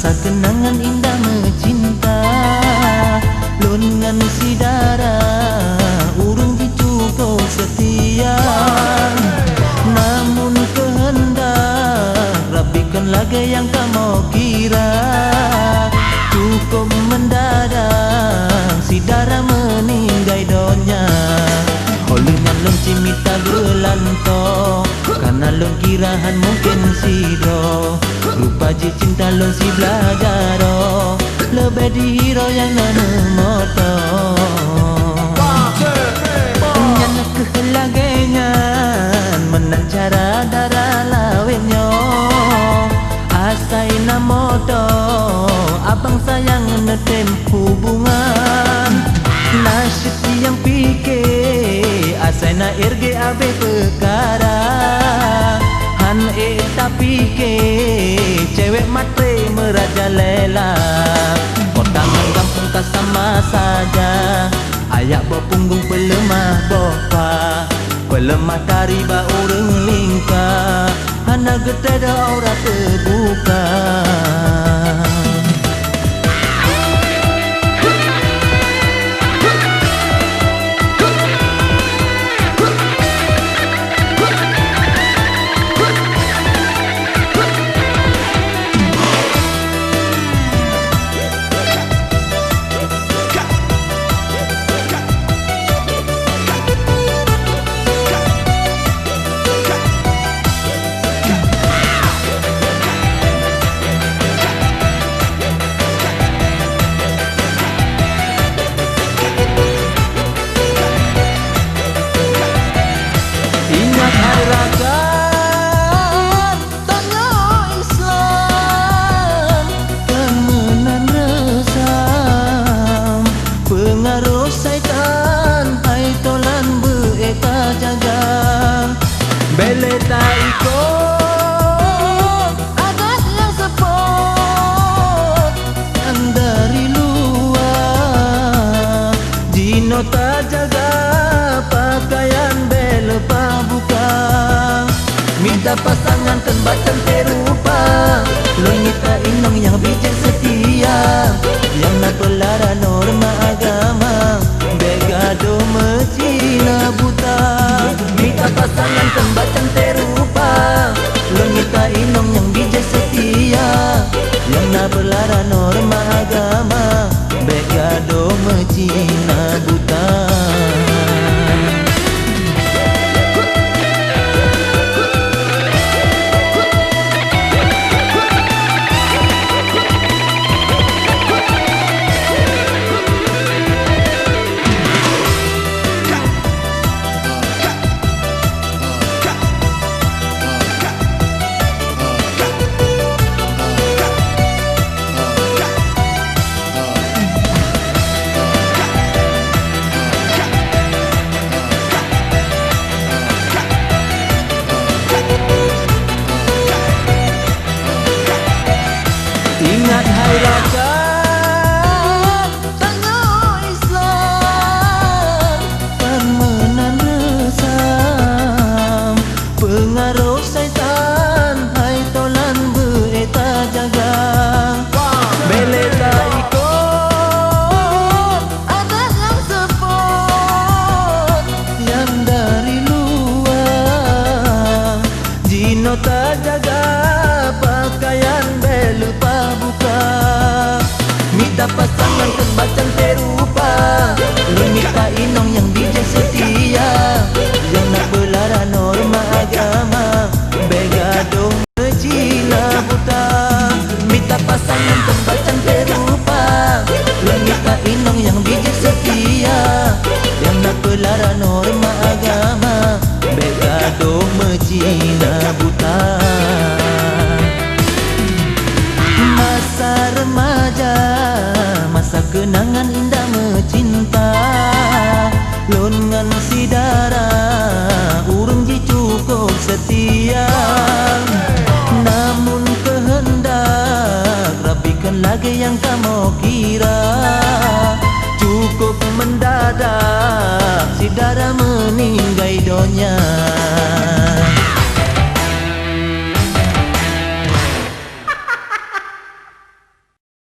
Masa kenangan indah mencinta Lungan si darah urung dicukup setia. Namun kehendak rapikan lagi yang kamu kira. Cukup mendadak si darah meninggal donya. Holungan lon cimita gelanto karena lon kirahan mungkin sido. Rupa ji cinta lon si belajaro lebih di hero yang nana moto. Nyana kehilangan menang cara darah lawenyo. Asai namoto abang sayang netem hubungan. Nasib yang pikir asai na irge abe perkara. Han tak pikir cewek matre merajalela. Kotangan kampung tak sama saja. Ayak berpunggung pelemah bopa. Pelemah tariba urang lingka. Hana getada aura terbuka. Bele tak ikut adat yang sepot yang dari luar. Jino tak jaga pakaian bele pak buka. Minta pasangan tembacan terupa. Lo nyita inong yang bijak setia. Yang nak belara norma agama. Begado mecina buta. Minta pasangan tembacan terupa. Lo nyita inong yang bijak setia. Yang nak belara norma agama. Begado mecina buta. Ingat hai rakan tangguh Islam permenan resam. Pengaruh syaitan hai tolan bereta jaga. Bele tak ikut adat yang sepot yang dari luar. Jino tak jaga pakaian bele buka. Minta pasangan tembacan terupa. Lo minta inong yang bijak setia. Yang nak belara norma agama. Begado mecina buta. Minta pasangan tembacan terupa. Lo minta inong yang bijak setia. Yang nak belara norma agama. Begado mecina buta. Masa remaja, masa kenangan indah mencinta. Lungan si darah urung ji cukup setia. Namun kehendak rapikan lagi yang kamu kira. Cukup mendadak si darah meninggal donya.